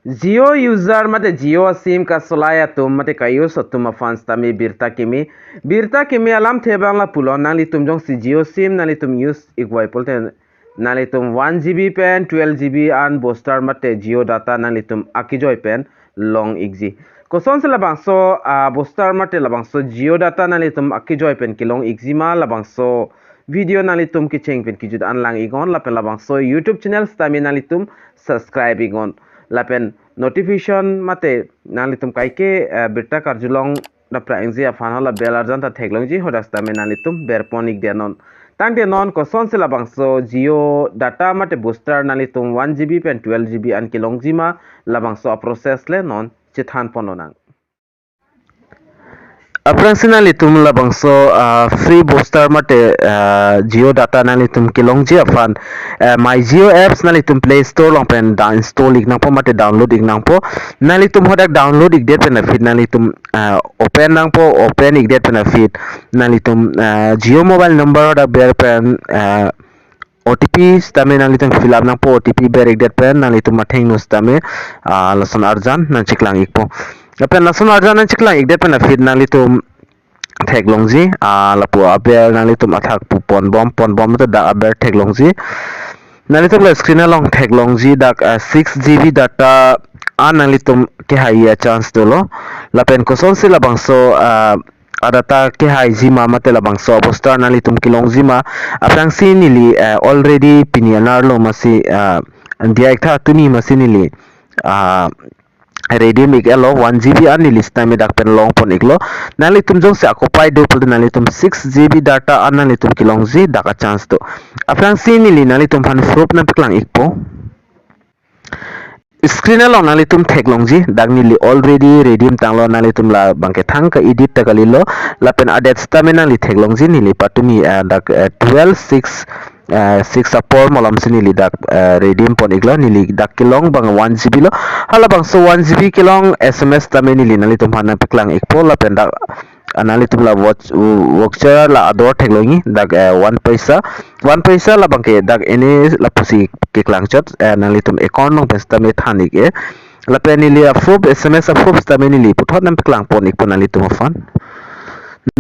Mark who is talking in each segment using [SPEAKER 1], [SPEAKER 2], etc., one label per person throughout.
[SPEAKER 1] JIO user mate JIO sim ka solaya tum mate kayo sa tum fans tami birta kimi alam thebang la pulon nali tum jong si JIO sim nali tum use igwai polte nali tum 1 GB pen 12 GB an booster mate JIO data nali tum Akejoi pen long exi koson se labangso booster mate labangso JIO data nali tum Akejoi pen kilong exi ma labangso video nali tum ki cheng pen kijud an lang igon la pen labangso YouTube channel tami nali tum subscribe igon lapen notification mate nali tum kaike birta karjulong da praingji afan hala belarjan ta theklongji hodasta me nali tum berponik denon tangde non ko sonsela bangso JIO data mate booster nali tum 1 GB pen 12 GB an kilongji ma labangso process le non chithan pononang Approximately tum labangso free booster mate JIO data nali tum kilongji afan my JIO apps nali tum Play Store long pen da install ignang po mate download ignang po nali tum hodak download igdet pen feed nali tum open nang po open igdet pen feed nali tum JIO mobile number hodak bear pen OTP stame nali tum fill up nang po OTP bear igdet pen nali tum matheng nus stame lason arjan nang chiklang ikpo Apen lasun arjan nan chiklang igdet pen feed nali tum theklongji lapu aber nali tum athak pu pon bom to da aber theklongji nali tum la screen along theklongji dak 6 GB data nali tum ke haiya chance dolo lapen koson si labangso adata ke haiji ma mate labangso poster nali tum kilongji ma aprang si nili already pinianar lo masi dia ekta tuni masi nili ready make elo 1 GB ani list time dak pen long pon iklo nali tum jong se occupy do pul nali tum 6 GB data an nali tum kilongji daka chance to afrang sini li nali tum fan proof na piklang ikpo screen along nali tum theklongji dak nili already redeem tanglo nali tum la bangke thang ka edit takalilo la pen adet stamina li theklongji nili patumi dak 6 apor molam sini li dak redeem pon iglo nili dak kilong bang 1 GB lo hala bang so 1 GB kilong SMS tame nili nali tum hana piklang ikpo la pen dak nali tum la voucher la ador theklongi dak 1 paisa la bangke dak ini la pusi kiklang chot nali tum account nong pesta me thanik la pen nili approve SMS approve tame nili puthot nam piklang pon ikpo nali tum fan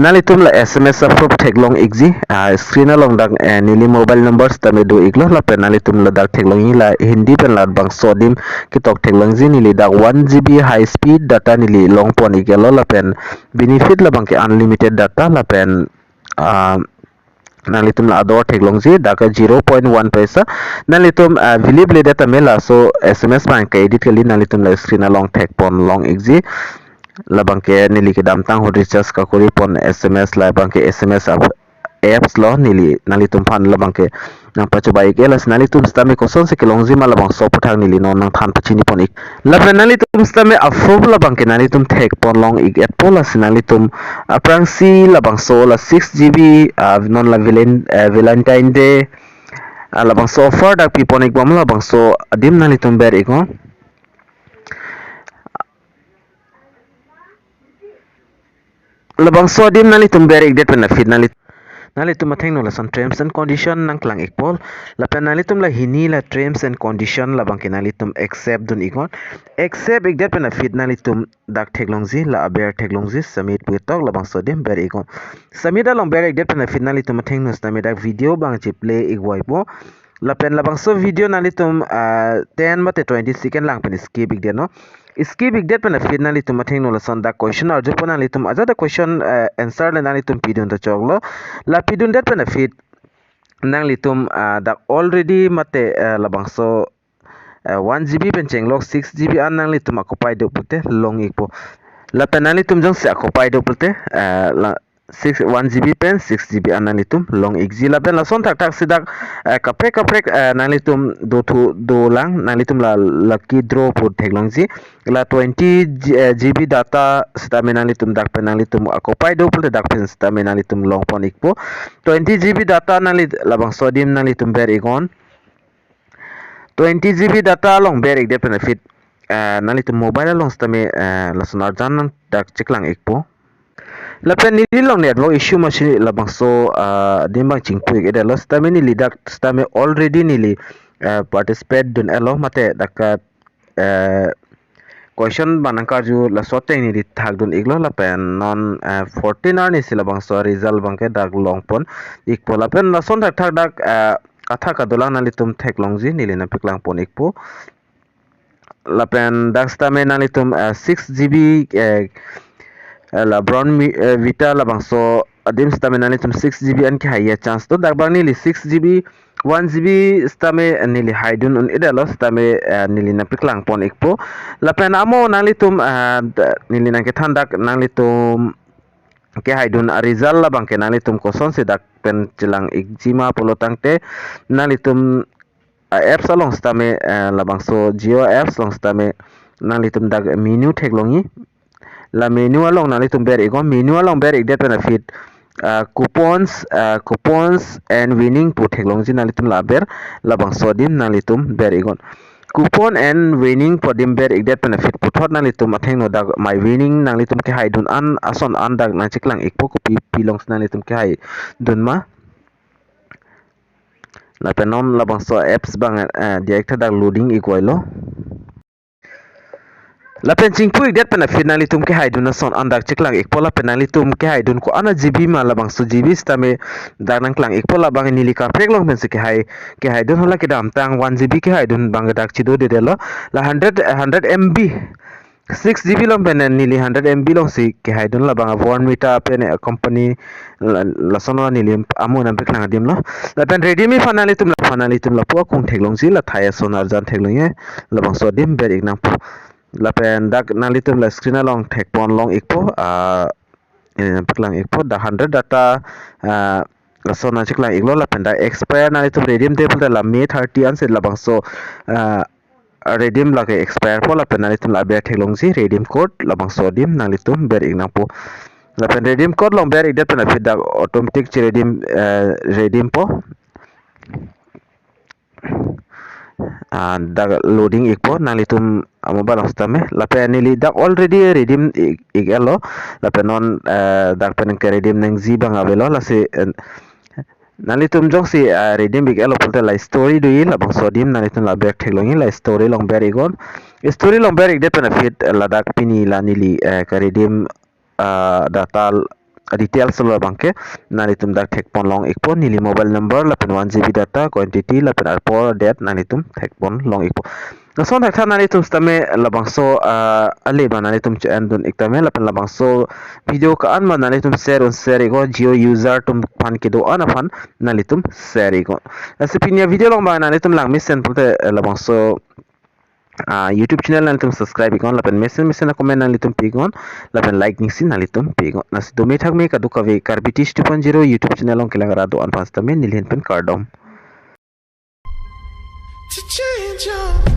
[SPEAKER 1] nali tum la SMS approve theklong exi screen along dak nili mobile numbers tame do iglo la pen nali tum la dak theklong la hindi pen la bang sodim kitok theklong ji nili dak 1 GB high speed data nili long pon igelo la pen benefit la bang ke unlimited data la pen nali tum la ador theklongji daka 0.1 paisa nali tum visible data mela so SMS bank ka edit kali nali tum la screen along thek pon long exi labang ke nili ke dam tang ho recharge ka kori pon SMS la bang ke SMS apps lo nili nali tum fan labang ke nang pacoba ik elas nali tum stame ko son se kelongji ma labang so puthang nili non nang than pachini pon ik labang nali tum stame approve labang ke nali tum thek pon long ik et pola nali tum aprang si labang so la 6 GB non la Valentine Day labang so offer dak pipon ik bom labang so adim nali tum ber iko labang so adim nali tum ber ik det pen feed nali tum matheng no la san terms and condition nang klang ikpol la pen nali tum la hini la terms and condition la bang ke nali tum accept dun ikon accept ik det pen feed nali tum dak theklongji la aber theklongji submit putok la bang so dim ber ikon submit along ber ik det pen feed nali tum matheng no stami dak video bang chi play igwai po la pen la bang so video nali tum 10 mate 20 second lang pen skip ik de no skip ik det pen feed nali tum matheng no la san da question arju pon nali tum aja da question answer le nali tum pidun ta choglo la pidun det pen feed nali tum da already mate la bang so 1 GB pen chenglok 6 GB an nali tum occupy do pute long ikpo la pen nali tum jong se occupy do pute la 1 GB pen 6 GB an nali tum long exi la pen la son tak sidak kaprek nali tum do lang nali tum la lucky draw put theklongji la 20 GB data stame nali tum dak pen nali tum occupy do pute dak pen stame nali tum long pon ikpo 20 GB data nali labang sodim nali tum ber ikon 20 GB data long ber ik de benefit nali tum mobile long stame la sonar jan dak chiklang ikpo lapen ni long net lo issue machine labang so dimbang chingpu ede lo stame ni lidak stame already nili participate dun elo mate dakat question banangkar ju la sote ni di thak dun iglo la pen non 14 ar ni sila bangso result bangke dak long pon ikpo la pen la son thak thak dak athak adolang nali tum thek longji nili na piklang pon ikpo la pen dak stame nali tum 6 GB la brown vita la bangso adim stame nali tum 6 GB an ki haya chance to dak bang nili 6 GB 1 GB stame nili haidun un idalo stame nili na piklang pon ikpo la pen amo nali tum nili na ke thandak nali tum ke haidun result la bangke nali tum koson sidak pen jelang ikjima polotang te nali tum apps along stame la bangso JIO apps long stame nali tum dag menu theklongi la menu along nali tum ber igon menu along ber ik det benefit coupons and winning pu theklong jin nali tum la ber la bangso dim nali tum ber igon coupon and winning for dim ber ik det benefit pu thot nali tum atheng no dag my winning nali tum ke hai dun an ason an dag na chiklang ikpo ko pilong nali tum ke hai dun ma la penon la bangso apps bang direct dag loading ikoilo la pen chingpu ik det benefit nali tum ke hai dun son andak chiklang ikpo la pen nali tum ke hai dun ko ana GB ma la bangso GB stame dag nang klang ikpo la bang nili ka prek long pen se ke hai dun hola ke dam tang 1 GB ke hai dun bang dak chido de lo la 100 MB 6 GB long pen nili 100 MB long si ke hai dun la bang warn mita pen company la sono nili amu na beklang dim lo la pen ready mi fanali tum la pu kung theklong si la thaya sonar jan theklong ye la bang so dim ber ik nang pu la pen dak nali tum la screen along thek pon long ikpo piklang ikpo da 100 data la so na chiklang iglo la pen da expire nali tum redeem table da la May 30 an se la bang so redeem la ke expire po la pen nali tum la ber thelong si redeem code la bang so dim nali tum ber ignang po la pen redeem code long ber ik det pen fit da automatic redeem po da loading ikpo nali tum mobile stame la pe nili da already redeem igelo la pe non da pen ke redeem nang zibang avelo la se nali tum jong si redeem igelo pulte la story do la bang sodim nali tum la back thelongi la story long ber igon story long ber igde benefit la dak pini la nili ka redeem data details lo bangke nali tum dak thek pon long ikpo nili mobile number la pen 1 GB data quantity la pen alpo date nali tum thek pon long ikpo nason thak than nali tum stame la bangso ale ba nali tum chen dun iktame la pen la bangso video ka an ma nali tum share igo JIO user tum fan ke do an fan nali tum share igo asipinya video long ba nali tum lang mission pulte la bangso YouTube channel nalitum subscribe ikon lapen mesen na comment nalitum pigon lapen like ningsin nalitum pigon nas domi thak me kadu kave karbitis 2.0 YouTube channel ong kilangara do an pasta me nilhin pen kardom to change your